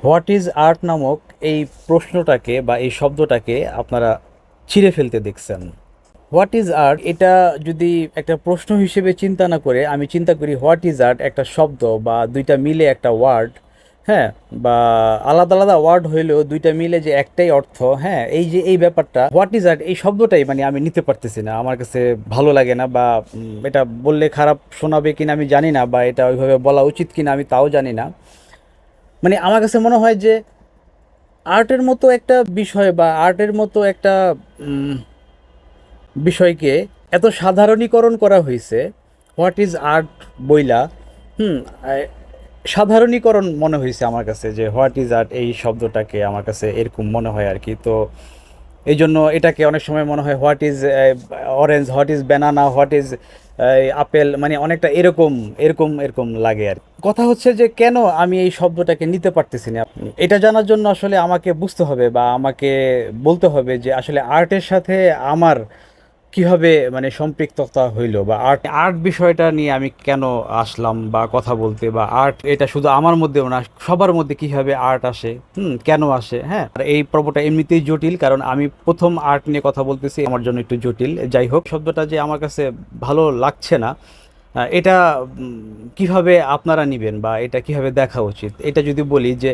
What is art নামক এই প্রশ্নটাকে বা এই শব্দটাকে আপনারা ছিঁড়ে ফেলতে দেখছেন। হোয়াট ইজ আর্ট এটা যদি একটা প্রশ্ন হিসেবে চিন্তা না করে আমি চিন্তা করি হোয়াট ইজ আর্ট একটা শব্দ বা দুইটা মিলে একটা ওয়ার্ড, হ্যাঁ, বা আলাদা আলাদা ওয়ার্ড হইলেও দুইটা মিলে যে একটাই অর্থ, হ্যাঁ, এই যে এই ব্যাপারটা হোয়াট ইজ আর্ট এই শব্দটাই মানে আমি নিতে পারতেছি না, আমার কাছে ভালো লাগে না, বা এটা বললে খারাপ শোনাবে কিনা আমি জানি না, বা এটা ওইভাবে বলা উচিত কিনা আমি তাও জানি না। মানে আমার কাছে মনে হয় যে আর্টের মতো একটা বিষয় বা আর্টের মতো একটা উম, বিষয়কে এত সাধারণীকরণ করা হয়েছে। হোয়াট ইজ আর্ট বইলা, হুম, সাধারণীকরণ মনে হয়েছে আমার কাছে যে হোয়াট ইজ আর্ট এই শব্দটাকে আমার কাছে এরকম মনে হয় আর কি। তো এই জন্য এটাকে অনেক সময় মনে হয় what is orange, what is banana, what is apple, মানে অনেকটা এরকম এরকম এরকম লাগে আর কি। কথা হচ্ছে যে কেন আমি এই শব্দটাকে নিতে পারতেছি না, এটা জানার জন্য আসলে আমাকে বুঝতে হবে বা আমাকে বলতে হবে যে আসলে আর্টের সাথে আমার কিভাবে মানে সম্পৃক্ততা হইলো, বা আর্ট আর্ট বিষয়টা নিয়ে আমি কেন আসলাম বা কথা বলতে, বা আর্ট এটা শুধু আমার মধ্যেও না সবার মধ্যে কিভাবে আর্ট আসে, কেন আসে। হ্যাঁ, আর এই পর্বটা এমনিতেই জটিল, কারণ আমি প্রথম আর্ট নিয়ে কথা বলতেছি, আমার জন্য একটু জটিল। যাই হোক, শব্দটা যে আমার কাছে ভালো লাগছে না, এটা কিভাবে আপনারা নিবেন বা এটা কিভাবে দেখা উচিত, এটা যদি বলি যে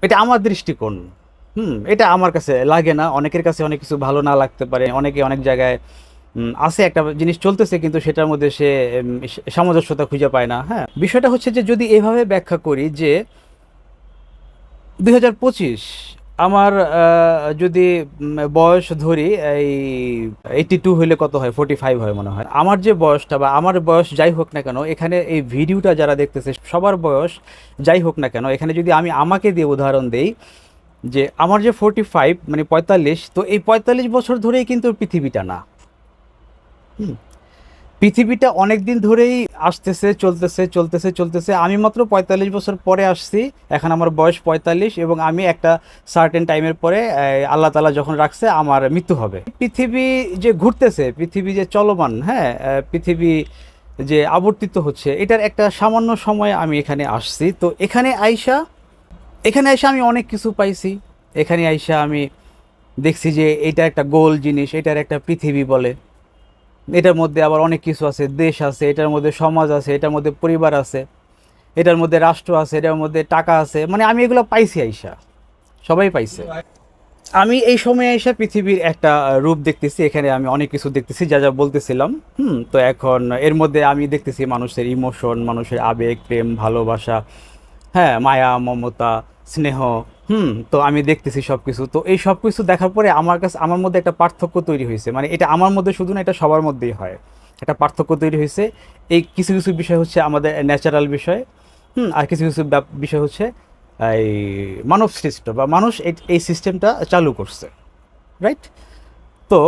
এটা আমার দৃষ্টিকোণ। এটা আমার কাছে লাগে না, অনেকের কাছে অনেক কিছু ভালো না লাগতে পারে, অনেকে অনেক জায়গায় আছে একটা জিনিস চলতেছে কিন্তু সেটার মধ্যে সে সামঞ্জস্যতা খুঁজে পায় না। হ্যাঁ, বিষয়টা হচ্ছে যে যদি এভাবে ব্যাখ্যা করি যে 2025 আমার যদি বয়স ধরি, এই 82 হইলে কত হয়, 45 হয় মনে হয়। আমার যে বয়সটা বা আমার বয়স যাই হোক না কেন, এখানে এই ভিডিওটা যারা দেখতেছে সবার বয়স যাই হোক না কেন, এখানে যদি আমি আমাকে দিয়ে উদাহরণ দেই যে আমার যে 45 মানে 45, তো এই 45 বছর ধরেই কিন্তু পৃথিবীটা না। হুম, পৃথিবীটা অনেক দিন ধরেই আসতেছে, চলতেছে চলতেছে চলতেছে, আমি মাত্র 45 বছর পরে আসছি। এখন আমার বয়স 45 এবং আমি একটা সার্টেন টাইমের পরে আল্লাহ তাআলা যখন রাখছে আমার মৃত্যু হবে। পৃথিবী যে ঘুরতেছে, পৃথিবী যে চলমান, হ্যাঁ, পৃথিবী যে আবর্তিত হচ্ছে, এটার একটা সামান্য সময় আমি এখানে আসছি। তো এখানে আইসা আমি অনেক কিছু পাইছি। এখানে আইসা আমি দেখছি যে এটা একটা গোল জিনিস, এটার একটা পৃথিবী বলে। এটার মধ্যে আবার অনেক কিছু আছে, দেশ আছে, এটার মধ্যে সমাজ আছে, এটার মধ্যে পরিবার আছে, এটার মধ্যে রাষ্ট্র আছে, এটার মধ্যে টাকা আছে, মানে আমি এগুলো পাইছি আইসা, সবাই পাইছে। আমি এই সময়ে এসে পৃথিবীর একটা রূপ দেখতেছি, এখানে আমি অনেক কিছু দেখতেছি যা যা বলতেছিলাম। তো এখন এর মধ্যে আমি দেখতেছি মানুষের ইমোশন, মানুষের আবেগ, প্রেম, ভালোবাসা, হ্যাঁ, মায়া, মমতা, স্নেহ। তো আমি দেখতেছি সব কিছু। তো এই সব কিছু দেখার পরে আমার কাছে আমার মধ্যে একটা পার্থক্য তৈরি হয়েছে, মানে এটা আমার মধ্যে শুধু না, এটা সবার মধ্যেই হয়, একটা পার্থক্য তৈরি হয়েছে। এই কিছু কিছু বিষয় হচ্ছে আমাদের ন্যাচারাল বিষয়, আর কিছু কিছু বিষয় হচ্ছে এই মানব সৃষ্ট বা মানুষ এই সিস্টেমটা চালু করছে, রাইট? তো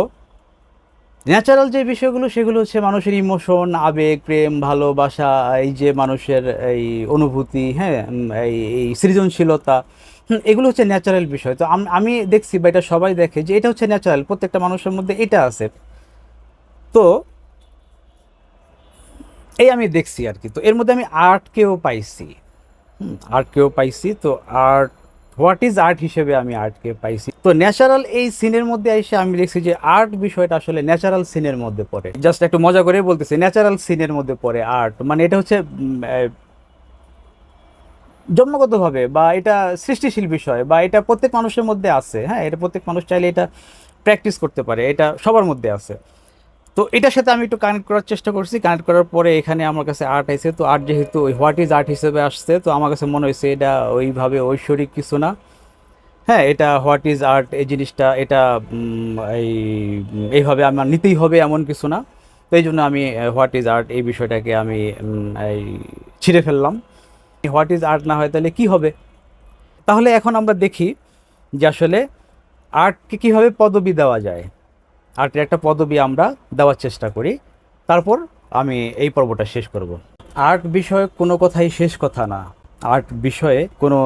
ন্যাচারাল যে বিষয়গুলো সেগুলো হচ্ছে মানুষের ইমোশন, আবেগ, প্রেম, ভালোবাসা, এই যে মানুষের এই অনুভূতি, হ্যাঁ, এই সৃজনশীলতা, এগুলো হচ্ছে ন্যাচারাল বিষয়। তো আমি দেখছি বা এটা সবাই দেখে যে এটা হচ্ছে ন্যাচারাল, প্রত্যেকটা মানুষের মধ্যে এটা আছে। তো এই আমি দেখছি আর কি। তো এর মধ্যে আমি আর্টকেও পাইছি, আর্টকেও পাইছি। তো আর্ট, হোয়াট ইজ আর্ট হিসেবে আমি আর্টকে পাইছি। তো ন্যাচারাল এই সিনের মধ্যে এসে আমি দেখছি যে আর্ট বিষয়টা আসলে ন্যাচারাল সিনের মধ্যে পড়ে। জাস্ট একটু মজা করে বলতেছি, ন্যাচারাল সিনের মধ্যে পড়ে আর্ট, মানে এটা হচ্ছে জন্মগতভাবে বা এটা সৃষ্টিশীল বিষয়, বা এটা প্রত্যেক মানুষের মধ্যে আছে। হ্যাঁ, এটা প্রত্যেক মানুষ চাইলে এটা প্র্যাকটিস করতে পারে, এটা সবার মধ্যে আছে। তো এটার সাথে আমি একটু কানেক্ট করার চেষ্টা করছি, কানেক্ট করার পরে এখানে আমার কাছে আর্ট আইছে। তো আর্ট যেহেতু ওই হোয়াট ইজ আর্ট হিসেবে আসছে, তো আমার কাছে মনে হয়েছে এটা ওইভাবে ঐশ্বরিক কিছু না। হ্যাঁ, এটা হোয়াট ইজ আর্ট এই জিনিসটা এটা এইভাবে আমার নিতেই হবে এমন কিছু না। তো এই জন্য আমি হোয়াট ইজ আর্ট এই বিষয়টাকে আমি এই ছিঁড়ে ফেললাম। হোয়াট ইজ আর্ট না হয় তাহলে কি হবে? তাহলে এখন আমরা দেখি যে আসলে আর্টকে কীভাবে পদবি দেওয়া যায়। আর্টের একটা পদবি আমরা দেওয়ার চেষ্টা করি, তারপর আমি এই পর্বটা শেষ করব। আর্ট বিষয়ে কোনো কথাই শেষ কথা না, আর্ট বিষয়ে কোনো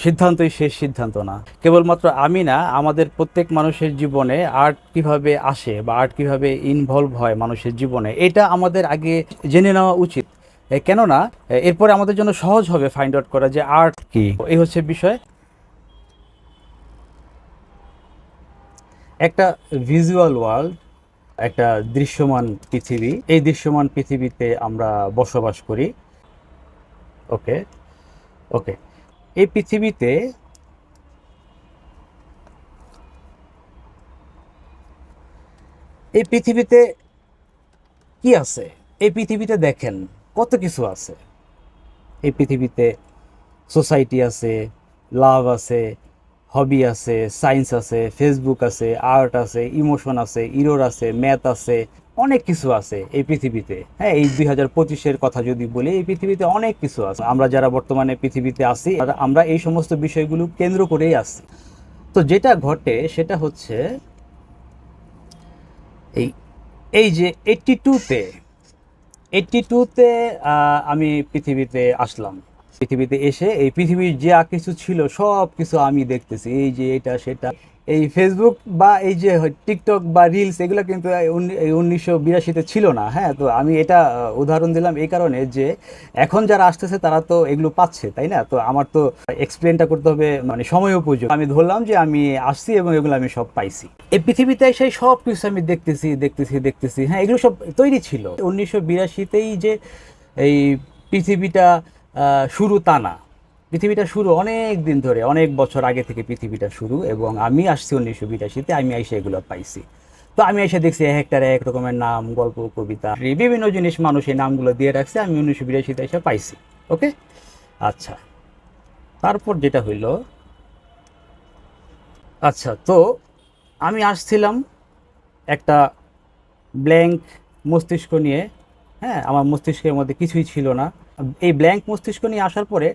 সিদ্ধান্তই শেষ সিদ্ধান্ত না। কেবলমাত্র আমি না, আমাদের প্রত্যেক মানুষের জীবনে আর্ট কিভাবে আসে বা আর্ট কিভাবে ইনভলভ হয় মানুষের জীবনে, এটা আমাদের আগে জেনে নেওয়া উচিত। কেননা এরপরে আমাদের জন্য সহজ হবে ফাইন্ড আউট করা যে আর্ট কি। এই হচ্ছে বিষয়। একটা ভিজুয়াল ওয়ার্ল্ড, একটা দৃশ্যমান পৃথিবী, এই দৃশ্যমান পৃথিবীতে আমরা বসবাস করি। ওকে, ওকে। এই পৃথিবীতে এই পৃথিবীতে কি আছে? এই পৃথিবীতে দেখেন কত কিছু আছে। এই পৃথিবীতে সোসাইটি আছে, লাভ আছে, হবি আছে, সায়েন্স আছে, ফেসবুক আছে, আর্ট আছে, ইমোশন আছে, ইরোর আছে, ম্যাথ আছে, অনেক কিছু আছে এই পৃথিবীতে। হ্যাঁ, এই 2025-এর কথা যদি বলি, এই পৃথিবীতে অনেক কিছু আছে। আমরা যারা বর্তমানে পৃথিবীতে আছি, আমরা এই সমস্ত বিষয়গুলো কেন্দ্র করেই আছি। তো যেটা ঘটে সেটা হচ্ছে এই এই যে 82-তে আমি পৃথিবীতে আসলাম। পৃথিবীতে এসে এই পৃথিবীর যা কিছু ছিল সব কিছু আমি দেখতেছি। এই যে এটা সেটা, এই ফেসবুক বা এই যে টিকটক বা রিলস, এগুলো কিন্তু এই 1982-তে ছিল না। হ্যাঁ, তো আমি এটা উদাহরণ দিলাম এই কারণে যে এখন যারা আসতেছে তারা তো এগুলো পাচ্ছে, তাই না? তো আমার তো এক্সপ্লেনটা করতে হবে মানে সময় উপযোগী। আমি ধরলাম যে আমি আসছি এবং এগুলো আমি সব পাইছি। এই পৃথিবীতে সেই সব কিছু আমি দেখতেছি দেখতেছি দেখতেছি। হ্যাঁ, এগুলো সব তৈরি ছিল 1982-তেই। যে এই পৃথিবীটা শুরু তা না, পৃথিবীটা শুরু অনেক দিন ধরে, অনেক বছর আগে থেকে পৃথিবীটা শুরু, এবং আমি আসছি 1982-তে। আমি এসে এগুলো পাইছি। তো আমি এসে দেখছি এক একটার এক রকমের নাম, গল্প, কবিতা, বিভিন্ন জিনিস মানুষ এই নামগুলো দিয়ে রাখছে। আমি 1982-তে এসে পাইছি। ওকে, আচ্ছা। তারপর যেটা হইল, আচ্ছা, তো আমি আসছিলাম একটা ব্ল্যাঙ্ক মস্তিষ্ক নিয়ে। হ্যাঁ, আমার মস্তিষ্কের মধ্যে কিছুই ছিল না। এই ব্ল্যাঙ্ক মস্তিষ্ক নিয়ে আসার পরে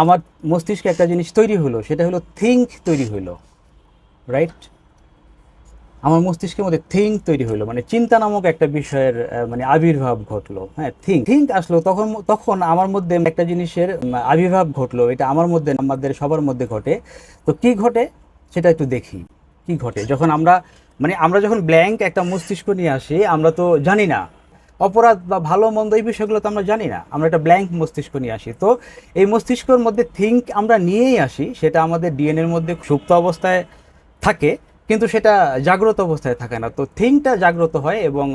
আমার মস্তিষ্কে একটা জিনিস তৈরি হলো, সেটা হলো থিঙ্ক তৈরি হলো। রাইট, আমার মস্তিষ্কের মধ্যে থিঙ্ক তৈরি হলো, মানে চিন্তা নামক একটা বিষয়ের মানে আবির্ভাব ঘটলো। হ্যাঁ, থিঙ্ক থিঙ্ক আসলো। তখন তখন আমার মধ্যে একটা জিনিসের আবির্ভাব ঘটলো। এটা আমার মধ্যে, আমাদের সবার মধ্যে ঘটে। তো কি ঘটে সেটা একটু দেখি। কি ঘটে যখন আমরা, মানে আমরা যখন ব্ল্যাঙ্ক একটা মস্তিষ্ক নিয়ে আসি, আমরা তো জানি না অপরাধ বা ভালো মন্দ, এই বিষয়গুলো তো আমরা জানি না। আমরা একটা ব্ল্যাঙ্ক মস্তিষ্ক নিয়ে আসি। তো এই মস্তিষ্কের মধ্যে থিঙ্ক আমরা নিয়েই আসি। সেটা আমাদের ডিএনএর মধ্যে সুপ্ত অবস্থায় থাকে, কিন্তু সেটা জাগ্রত অবস্থায় থাকে না। তো থিঙ্কটা জাগ্রত হয়, এবং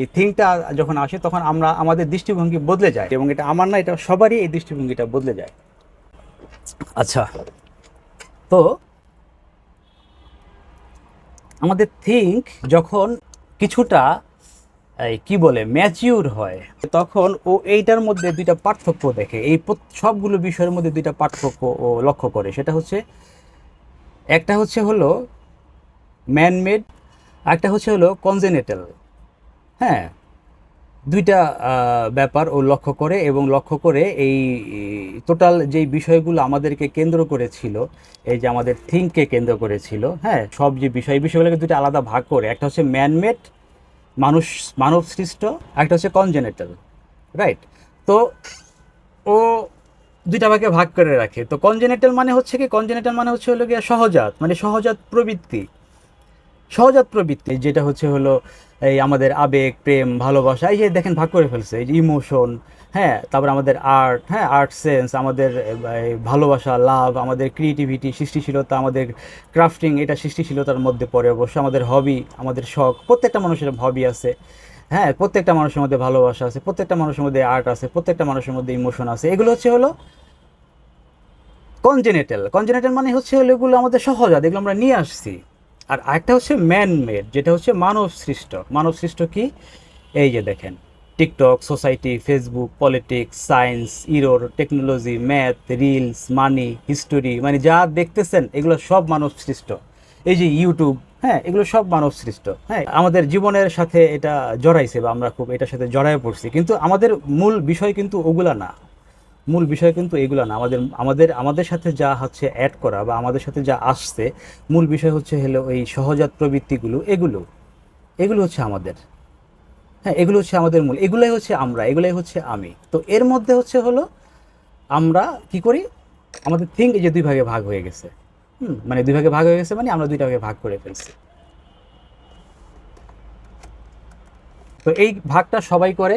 এই থিঙ্কটা যখন আসে তখন আমরা, আমাদের দৃষ্টিভঙ্গি বদলে যায়। এবং এটা আমার না, এটা সবারই এই দৃষ্টিভঙ্গিটা বদলে যায়। আচ্ছা, তো আমাদের থিঙ্ক যখন কিছুটা কি বলে ম্যাচিউর হয়, তখন ও এইটার মধ্যে দুইটা পার্থক্য দেখে। এই সবগুলো বিষয়ের মধ্যে দুইটা পার্থক্য ও লক্ষ্য করে। সেটা হচ্ছে, একটা হচ্ছে হলো ম্যানমেড, একটা হচ্ছে হলো কনজেনিটাল। হ্যাঁ, দুইটা ব্যাপার ও লক্ষ্য করে, এবং লক্ষ্য করে এই টোটাল যেই বিষয়গুলো আমাদেরকে কেন্দ্র করেছিল, এই যে আমাদের থিঙ্ককে কেন্দ্র করেছিল, হ্যাঁ, সব যে বিষয়, এই বিষয়গুলোকে দুইটা আলাদা ভাগ করে। একটা হচ্ছে ম্যানমেড, মানুষ, মানব সৃষ্ট, একটা হচ্ছে কনজেনিটাল। রাইট, তো ও দুইটা ভাগে ভাগ করে রাখে। তো কনজেনিটাল মানে হচ্ছে কি, কনজেনিটাল মানে হচ্ছে হলো গিয়ে সহজাত, মানে সহজাত প্রবৃত্তি। সহজাত প্রবৃত্তি যেটা হচ্ছে হলো এই আমাদের আবেগ, প্রেম, ভালোবাসা, এই যে দেখেন ভাগ করে ফেলছে, এই যে ইমোশন। হ্যাঁ, তারপর আমাদের আর্ট, হ্যাঁ, আর্ট সেন্স, আমাদের এই ভালোবাসা, লাভ, আমাদের ক্রিয়েটিভিটি, সৃষ্টিশীলতা, আমাদের ক্রাফটিং, এটা সৃষ্টিশীলতার মধ্যে পড়ে অবশ্য। আমাদের হবি, আমাদের শখ, প্রত্যেকটা মানুষের হবি আছে। হ্যাঁ, প্রত্যেকটা মানুষের মধ্যে ভালোবাসা আছে, প্রত্যেকটা মানুষের মধ্যে আর্ট আছে, প্রত্যেকটা মানুষের মধ্যে ইমোশন আছে। এগুলো হচ্ছে হলো কনজেনিটাল। কনজেনিটাল মানে হচ্ছে হলো এগুলো আমাদের সহজাত, এগুলো আমরা নিয়ে আসছি। আর আরেকটা হচ্ছে ম্যান মেড, যেটা হচ্ছে মানব সৃষ্ট। মানব সৃষ্ট কি, এই যে দেখেন TikTok, society, Facebook, politics, science, error, technology, math, reels, money, history, মানে যা দেখতেছেন এগুলো সব মানব সৃষ্ট। এই যে ইউটিউব, হ্যাঁ, এগুলো সব মানব সৃষ্ট। হ্যাঁ, আমাদের জীবনের সাথে এটা জড়াইছে, বা আমরা খুব এটার সাথে জড়ায় পড়ছি, কিন্তু আমাদের মূল বিষয় কিন্তু ওগুলা না। মূল বিষয় কিন্তু এগুলো না। আমাদের আমাদের আমাদের সাথে যা হচ্ছে অ্যাড করা, বা আমাদের সাথে যা আসছে, মূল বিষয় হচ্ছে হলো এই সহজাত প্রবৃত্তিগুলো। এগুলো এগুলো হচ্ছে আমাদের। হ্যাঁ, এগুলো হচ্ছে আমাদের মূল, এগুলাই হচ্ছে আমরা, এগুলাই হচ্ছে আমি। তো এর মধ্যে হচ্ছে হলো আমরা কি করি, আমাদের থিঙ্ক এই যে দুই ভাগে ভাগ হয়ে গেছে। মানে দুই ভাগে ভাগ হয়ে গেছে, মানে আমরা দুইটা ভাগে ভাগ করে ফেলছি। তো এই ভাগটা সবাই করে,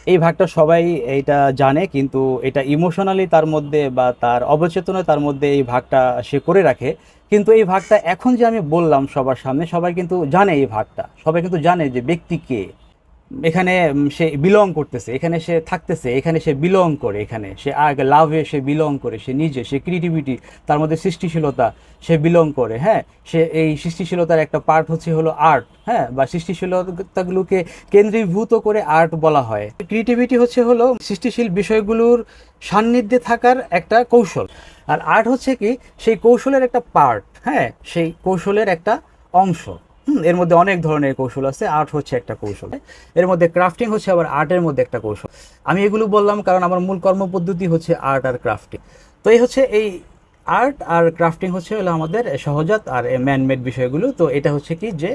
এই ভাগটা সবাই এটা জানে, কিন্তু এটা ইমোশনালি তার মধ্যে বা তার অবচেতনে তার মধ্যে এই ভাগটা সে করে রাখে। কিন্তু এই ভাগটা এখন যে আমি বললাম সবার সামনে, সবাই কিন্তু জানে এই ভাগটা, সবাই কিন্তু জানে যে ব্যক্তি কে এখানে, সে বিলং করতেছে, এখানে সে থাকতেছে, এখানে সে বিলং করে, এখানে সে আগে লাভে সে বিলং করে, সে নিজে, সে ক্রিয়েটিভিটি, তার মধ্যে সৃষ্টিশীলতা সে বিলং করে। হ্যাঁ, সে এই সৃষ্টিশীলতার একটা পার্ট হচ্ছে হলো আর্ট। হ্যাঁ, বা সৃষ্টিশীলতাগুলোকে কেন্দ্রীভূত করে আর্ট বলা হয়। ক্রিয়েটিভিটি হচ্ছে হলো সৃষ্টিশীল বিষয়গুলোর সান্নিধ্যে থাকার একটা কৌশল, আর আর্ট হচ্ছে কি সেই কৌশলের একটা পার্ট। হ্যাঁ, সেই কৌশলের একটা অংশ। এর মধ্যে অনেক ধরনের কৌশল আছে, আর্ট হচ্ছে একটা কৌশল। এর মধ্যে ক্রাফটিং হচ্ছে আবার আর্টের মধ্যে একটা কৌশল। আমি এগুলো বললাম কারণ আমার মূল কর্মপদ্ধতি হচ্ছে আর্ট আর ক্রাফটিং। তো এই হচ্ছে এই আর্ট আর ক্রাফটিং হচ্ছে হলো আমাদের সহজাত আর ম্যানমেড বিষয়গুলো। তো এটা হচ্ছে কি যে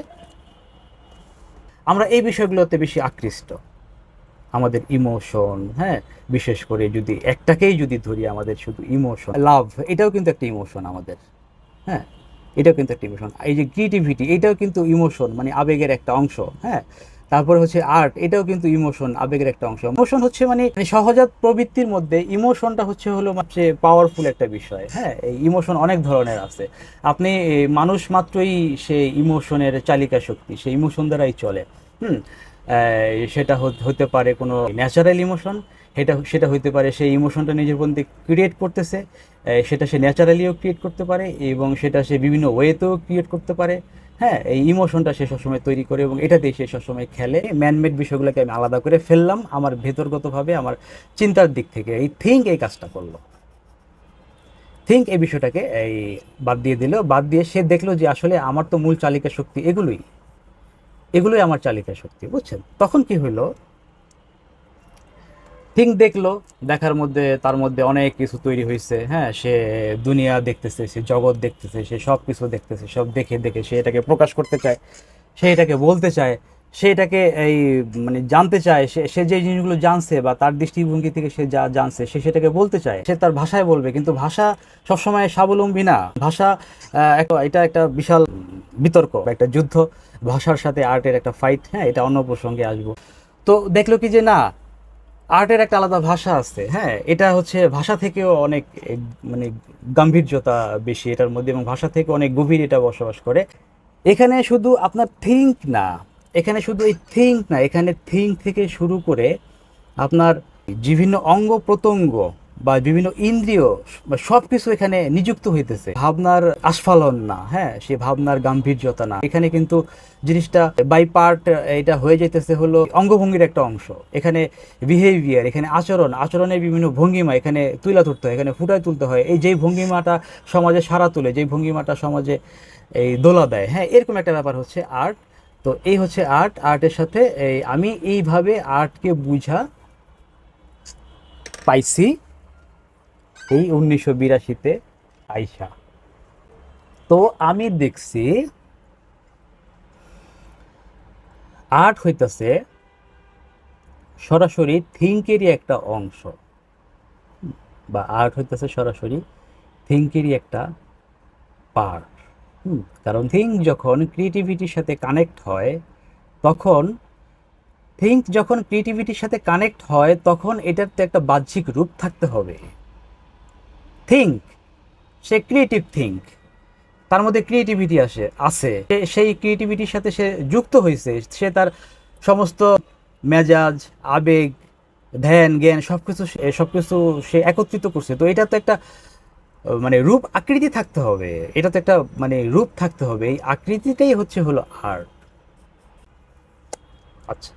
আমরা এই বিষয়গুলোতে বেশি আকৃষ্ট, আমাদের ইমোশন। হ্যাঁ, বিশেষ করে যদি একটাকেই যদি ধরি, আমাদের শুধু ইমোশন, লাভ এটাও কিন্তু একটা ইমোশন আমাদের। হ্যাঁ, এটাও কিন্তু একটা ইমোশন। এই যে ক্রিয়েটিভিটি, এটাও কিন্তু ইমোশন, মানে আবেগের একটা অংশ। হ্যাঁ, তারপরে হচ্ছে আর্ট, এটাও কিন্তু ইমোশন, আবেগের একটা অংশ। ইমোশন হচ্ছে মানে সহজাত প্রবৃত্তির মধ্যে ইমোশনটা হচ্ছে হলো সবচেয়ে পাওয়ারফুল একটা বিষয়। হ্যাঁ, এই ইমোশন অনেক ধরনের আছে। আপনি মানুষ মাত্রই সে ইমোশনের চালিকা শক্তি, সেই ইমোশন দ্বারাই চলে। হুম, সেটা হতে পারে কোনো ন্যাচারাল ইমোশন, সেটা হইতে পারে সেই ইমোশনটা নিজের মধ্যে ক্রিয়েট করতেছে, সেটা সে ন্যাচারালিও ক্রিয়েট করতে পারে, এবং সেটা সে বিভিন্ন ওয়েতেও ক্রিয়েট করতে পারে। হ্যাঁ, এই ইমোশনটা সে সবসময় তৈরি করে এবং এটাতেই সে সবসময় খেলে। ম্যানমেড বিষয়গুলোকে আমি আলাদা করে ফেললাম আমার ভেতরগতভাবে, আমার চিন্তার দিক থেকে। এই থিঙ্ক এই কাজটা করলো, থিঙ্ক এই বিষয়টাকে এই বাদ দিয়ে দিল, বাদ দিয়ে সে দেখলো যে আসলে আমার তো মূল চালিকা শক্তি এগুলোই, এগুলোই আমার চালিকা শক্তি, বুঝছেন? তখন কি হলো, থিঙ্ক দেখলো, দেখার মধ্যে তার মধ্যে অনেক কিছু তৈরি হয়েছে। হ্যাঁ, সে দুনিয়া দেখতেছে, সে জগৎ দেখতেছে, সে সব কিছু দেখতেছে, সব দেখে দেখে সে এটাকে প্রকাশ করতে চায়, সে এটাকে বলতে চায়, সে এটাকে এই মানে জানতে চায়। সে যে জিনিসগুলো জানছে বা তার দৃষ্টিভঙ্গি থেকে সে যা জানছে সে সেটাকে বলতে চায়, সে তার ভাষায় বলবে। কিন্তু ভাষা সবসময় স্বাবলম্বী না। ভাষা এটা একটা বিশাল বিতর্ক, একটা যুদ্ধ, ভাষার সাথে আর্টের একটা ফাইট। হ্যাঁ, এটা অন্য প্রসঙ্গে আসবো। তো দেখলো কি যে না, আর্টের একটা আলাদা ভাষা আছে। হ্যাঁ, এটা হচ্ছে ভাষা থেকেও অনেক মানে গাম্ভীর্যতা বেশি এটার মধ্যে, এবং ভাষা থেকে অনেক গভীর এটা বসবাস করে। এখানে শুধু আপনার থিঙ্ক না, এখানে শুধু এই থিঙ্ক না, এখানে থিঙ্ক থেকে শুরু করে আপনার বিভিন্ন অঙ্গ প্রত্যঙ্গ বা বিভিন্ন ইন্দ্রিয় বা সব কিছু এখানে নিযুক্ত হইতেছে। ভাবনার আস্ফালন না, হ্যাঁ, সে ভাবনার গাম্ভীর্যতা না। এখানে কিন্তু জিনিসটা বাই পার্ট এটা হয়ে যেতেছে হলো অঙ্গভঙ্গির একটা অংশ। এখানে বিহেভিয়ার, এখানে আচরণ, আচরণের বিভিন্ন ভঙ্গিমা এখানে তুলে ধরতে হয়, এখানে ফুটায় তুলতে হয়। এই যেই ভঙ্গিমাটা সমাজে সাড়া তুলে, যেই ভঙ্গিমাটা সমাজে এই দোলা দেয়, হ্যাঁ, এরকম একটা ব্যাপার হচ্ছে আর্ট। তো এই হচ্ছে আর্ট। আর্টের সাথে এই আমি এইভাবে আর্টকে বুঝা পাইছি এই 1982-তে আইসা। তো আমি দেখছি আর্ট হইতাছে সরাসরি থিঙ্কেরই একটা অংশ, বা আর্ট হইতেছে সরাসরি থিঙ্কেরই একটা পার্ট। কারণ থিঙ্ক যখন ক্রিয়েটিভিটির সাথে কানেক্ট হয়, তখন থিঙ্ক যখন ক্রিয়েটিভিটির সাথে কানেক্ট হয় তখন এটার তো একটা বাহ্যিক রূপ থাকতে হবে। থিঙ্ক, সে ক্রিয়েটিভ থিঙ্ক, তার মধ্যে ক্রিয়েটিভিটি আছে, সেই ক্রিয়েটিভিটির সাথে সে যুক্ত হয়েছে, সে তার সমস্ত মেজাজ, আবেগ, ধ্যান, জ্ঞান সবকিছু সে একত্রিত করছে। তো এটা তো একটা মানে রূপ আকৃতি থাকতে হবে, এটা তো একটা মানে রূপ থাকতে হবে। এই আকৃতিটাই হচ্ছে হলো আর্ট। আচ্ছা,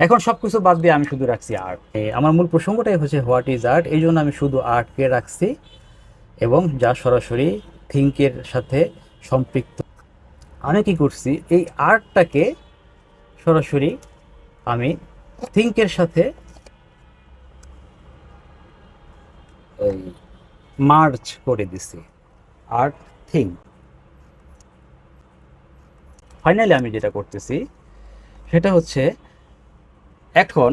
এখন সবকিছু বাদ দিয়ে আমি শুধু রাখছি আর্ট। আমার মূল প্রসঙ্গটাই হচ্ছে হোয়াট ইজ আর্ট, এই জন্য আমি শুধু আর্টকে রাখছি, এবং যা সরাসরি থিঙ্কের সাথে সম্পৃক্ত। আমি কি করছি, এই আর্টটাকে সরাসরি আমি থিঙ্কের সাথে এই মার্চ করে দিছি, আর্ট থিঙ্ক। ফাইনালি আমি যেটা করতেছি সেটা হচ্ছে এখন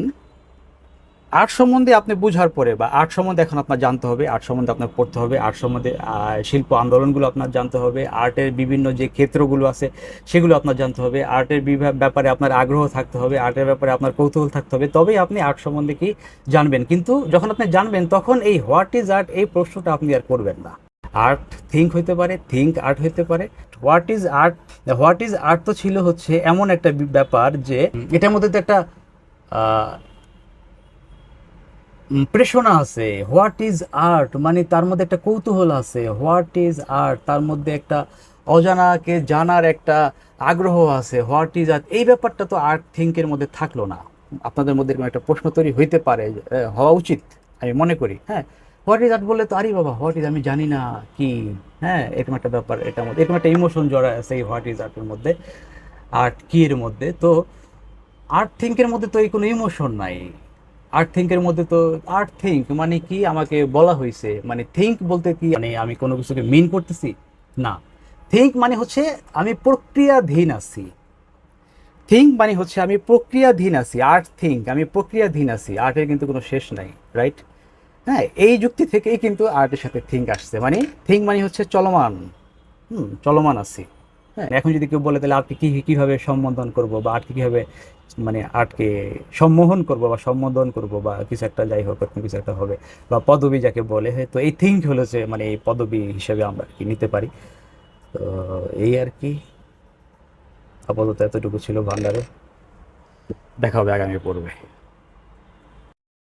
আর্ট সম্বন্ধে আপনি বোঝার পরে বা আর্ট সম্বন্ধে এখন আপনার জানতে হবে, আর্ট সম্বন্ধে আপনার পড়তে হবে, আর্ট সম্বন্ধে শিল্প আন্দোলনগুলো আপনার জানতে হবে, আর্টের বিভিন্ন যে ক্ষেত্রগুলো আছে সেগুলো আপনার জানতে হবে, আর্টের ব্যাপারে আপনার আগ্রহ থাকতে হবে, আর্টের ব্যাপারে আপনার কৌতূহল থাকতে হবে, তবেই আপনি আর্ট সম্বন্ধে কি জানবেন। কিন্তু যখন আপনি জানবেন তখন এই হোয়াট ইজ আর্ট এই প্রশ্নটা আপনি আর করবেন না। আর্ট থিঙ্ক হইতে পারে, থিঙ্ক আর্ট হইতে পারে। What is art, what is art তো ছিল হচ্ছে এমন একটা ব্যাপার যে এটার মধ্যে তো একটা প্রেষণা আছে। হোয়াট ইজ আর্ট মানে তার মধ্যে একটা কৌতূহল আছে। হোয়াট ইজ আর্ট তার মধ্যে একটা অজানাকে জানার একটা আগ্রহ আছে। হোয়াট ইজ আর্ট এই ব্যাপারটা তো আর্ট থিঙ্কের মধ্যে থাকলো না। আপনাদের মধ্যে এরকম একটা প্রশ্ন তৈরি হইতে পারে, হওয়া উচিত আমি মনে করি। হ্যাঁ, হোয়াট ইজ আর্ট বললে তো আরে বাবা হোয়াট ইজ আমি জানি না কি। হ্যাঁ, এরকম একটা ব্যাপার, এটার মধ্যে এরকম একটা ইমোশন জড়া আছে এই হোয়াট ইজ আর্টের মধ্যে, আর্ট কি এর মধ্যে। তো আর্ট থিঙ্কের মধ্যে তো এই কোনো ইমোশন নাই। আর্ট থিঙ্কের মধ্যে তো আর্ট থিঙ্ক মানে কি আমাকে বলা হয়েছে, মানে থিঙ্ক বলতে কি মানে আমি কোনো কিছুকে মিন করতেছি না। থিঙ্ক মানে হচ্ছে আমি প্রক্রিয়াধীন আছি। থিঙ্ক মানে হচ্ছে আমি প্রক্রিয়াধীন আছি। আর্ট থিঙ্ক আমি প্রক্রিয়াধীন আছি, আর্টের কিন্তু কোনো শেষ নাই, রাইট? হ্যাঁ, এই যুক্তি থেকেই কিন্তু আর্টের সাথে থিঙ্ক আসছে। মানে থিঙ্ক মানে হচ্ছে চলমান, চলমান আছি। হ্যাঁ, এখন যদি কেউ বলে তাহলে আর্টকে কীভাবে সম্বোধন করব বা আর্টকে কীভাবে মানে আর্টকে সম্মোহন করব বা সম্বোধন করব বা কিছু একটা যাই হোক এরকম কিছু একটা হবে বা পদবি যাকে বলে, হ্যাঁ, তো এই থিঙ্ক হলো যে মানে এই পদবি হিসেবে আমরা কি নিতে পারি। তো এই আর কি, আপাতত এতটুকু ছিল ভান্ডারে। দেখা হবে আগামী পর্বে।